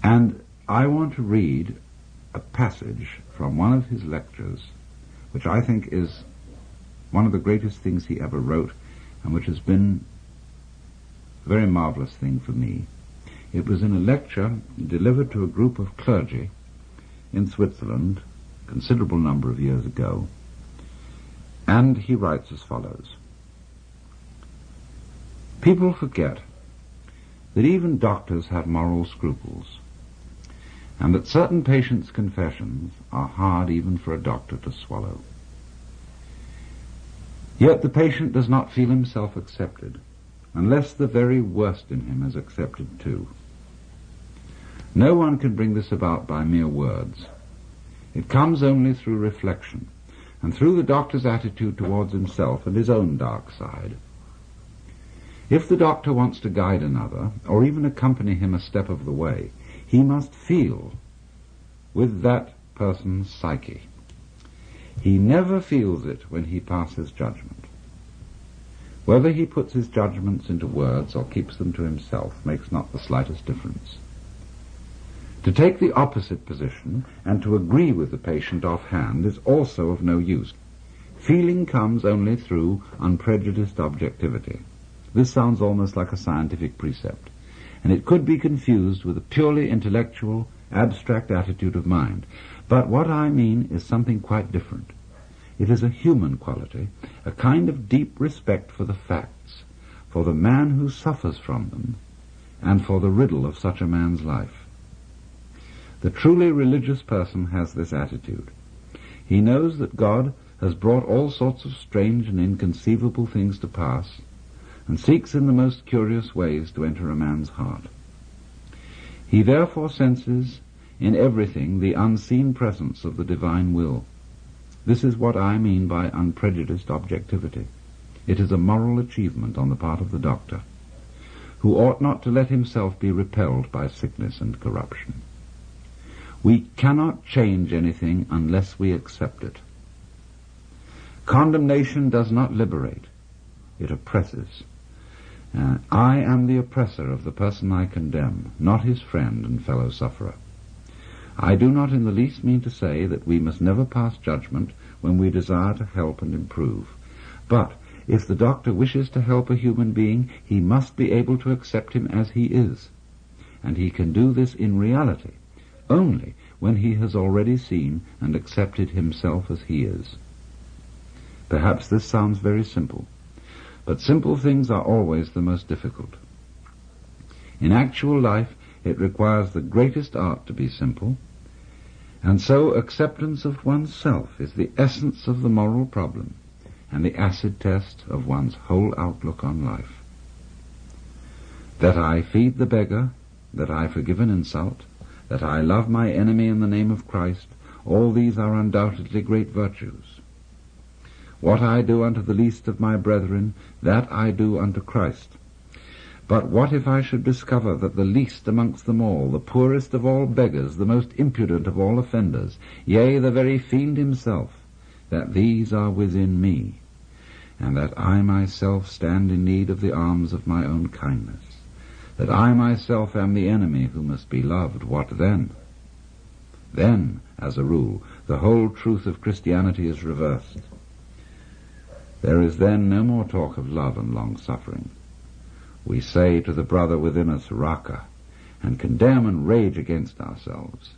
And I want to read a passage from one of his lectures, which I think is one of the greatest things he ever wrote, and which has been a very marvelous thing for me. It was in a lecture delivered to a group of clergy in Switzerland a considerable number of years ago, and he writes as follows. People forget that even doctors have moral scruples, and that certain patients' confessions are hard even for a doctor to swallow. Yet the patient does not feel himself accepted, unless the very worst in him is accepted too. No one can bring this about by mere words. It comes only through reflection, and through the doctor's attitude towards himself and his own dark side. If the doctor wants to guide another, or even accompany him a step of the way, he must feel with that person's psyche. He never feels it when he passes judgment. Whether he puts his judgments into words or keeps them to himself makes not the slightest difference. To take the opposite position and to agree with the patient offhand is also of no use. Feeling comes only through unprejudiced objectivity. This sounds almost like a scientific precept, and it could be confused with a purely intellectual, abstract attitude of mind. But what I mean is something quite different. It is a human quality, a kind of deep respect for the facts, for the man who suffers from them, and for the riddle of such a man's life. The truly religious person has this attitude. He knows that God has brought all sorts of strange and inconceivable things to pass, and seeks in the most curious ways to enter a man's heart. He therefore senses in everything the unseen presence of the divine will. This is what I mean by unprejudiced objectivity. It is a moral achievement on the part of the doctor, who ought not to let himself be repelled by sickness and corruption. We cannot change anything unless we accept it. Condemnation does not liberate, it oppresses. I am the oppressor of the person I condemn, not his friend and fellow sufferer. I do not in the least mean to say that we must never pass judgment when we desire to help and improve. But if the doctor wishes to help a human being, he must be able to accept him as he is. And he can do this in reality only when he has already seen and accepted himself as he is. Perhaps this sounds very simple, but simple things are always the most difficult. In actual life, it requires the greatest art to be simple, and so acceptance of oneself is the essence of the moral problem and the acid test of one's whole outlook on life. That I feed the beggar, that I forgive an insult, that I love my enemy in the name of Christ, all these are undoubtedly great virtues. What I do unto the least of my brethren, that I do unto Christ. But what if I should discover that the least amongst them all, the poorest of all beggars, the most impudent of all offenders, yea, the very fiend himself, that these are within me, and that I myself stand in need of the alms of my own kindness, that I myself am the enemy who must be loved, what then? Then, as a rule, the whole truth of Christianity is reversed. There is then no more talk of love and long-suffering. We say to the brother within us, Raka, and condemn and rage against ourselves.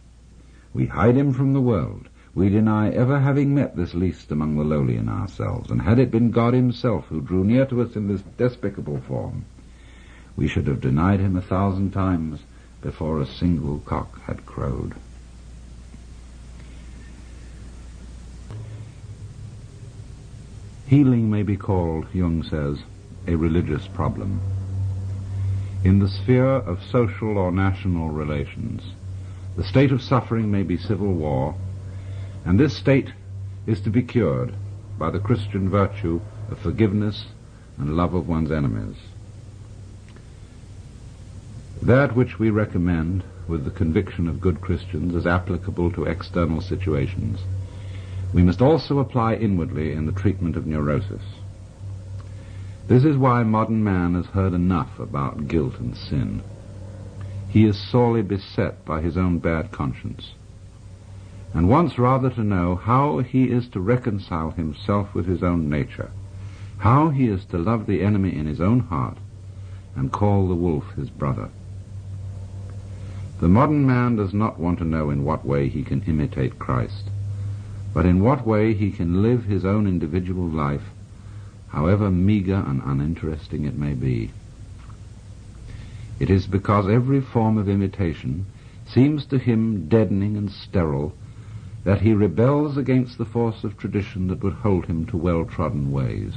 We hide him from the world. We deny ever having met this least among the lowly in ourselves, and had it been God himself who drew near to us in this despicable form, we should have denied him 1,000 times before a single cock had crowed. Healing may be called, Jung says, a religious problem. In the sphere of social or national relations, the state of suffering may be civil war, and this state is to be cured by the Christian virtue of forgiveness and love of one's enemies. That which we recommend with the conviction of good Christians as applicable to external situations, we must also apply inwardly in the treatment of neurosis. This is why modern man has heard enough about guilt and sin. he is sorely beset by his own bad conscience, and wants rather to know how he is to reconcile himself with his own nature, how he is to love the enemy in his own heart, and call the wolf his brother. The modern man does not want to know in what way he can imitate Christ, but in what way he can live his own individual life, however meager and uninteresting it may be. It is because every form of imitation seems to him deadening and sterile that he rebels against the force of tradition that would hold him to well-trodden ways.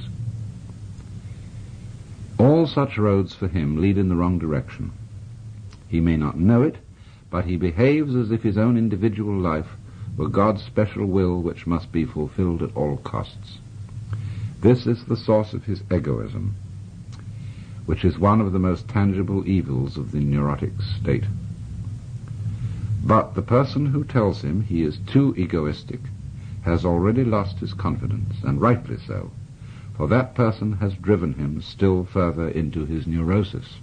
All such roads for him lead in the wrong direction. He may not know it, but he behaves as if his own individual life were God's special will which must be fulfilled at all costs. This is the source of his egoism, which is one of the most tangible evils of the neurotic state. But the person who tells him he is too egoistic has already lost his confidence, and rightly so, for that person has driven him still further into his neurosis.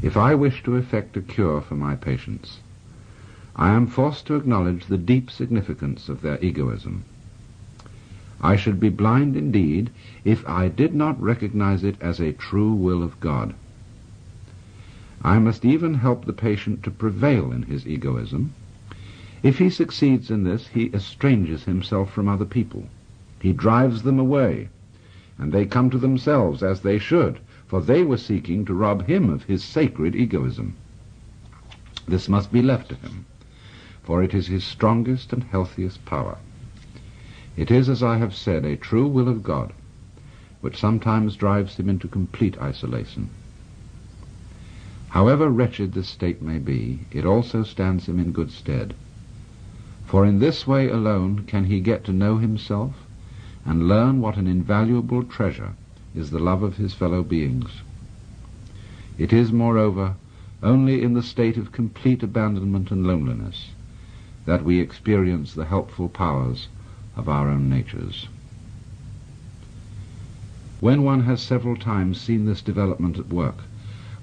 If I wish to effect a cure for my patients, I am forced to acknowledge the deep significance of their egoism. I should be blind indeed if I did not recognize it as a true will of God. I must even help the patient to prevail in his egoism. If he succeeds in this, he estranges himself from other people. He drives them away, and they come to themselves as they should, for they were seeking to rob him of his sacred egoism. This must be left to him, for it is his strongest and healthiest power. It is, as I have said, a true will of God, which sometimes drives him into complete isolation. However wretched this state may be, it also stands him in good stead, for in this way alone can he get to know himself and learn what an invaluable treasure is the love of his fellow beings. It is, moreover, only in the state of complete abandonment and loneliness that we experience the helpful powers of our own natures. When one has several times seen this development at work,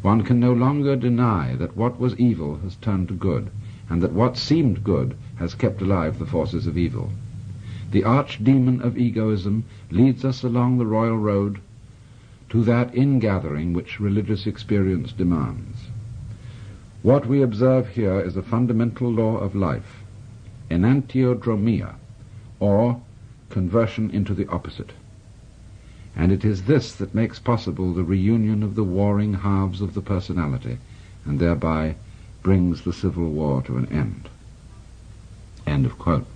one can no longer deny that what was evil has turned to good, and that what seemed good has kept alive the forces of evil. The archdemon of egoism leads us along the royal road to that ingathering which religious experience demands. What we observe here is a fundamental law of life, enantiodromia, or conversion into the opposite. And it is this that makes possible the reunion of the warring halves of the personality, and thereby brings the civil war to an end. End of quote.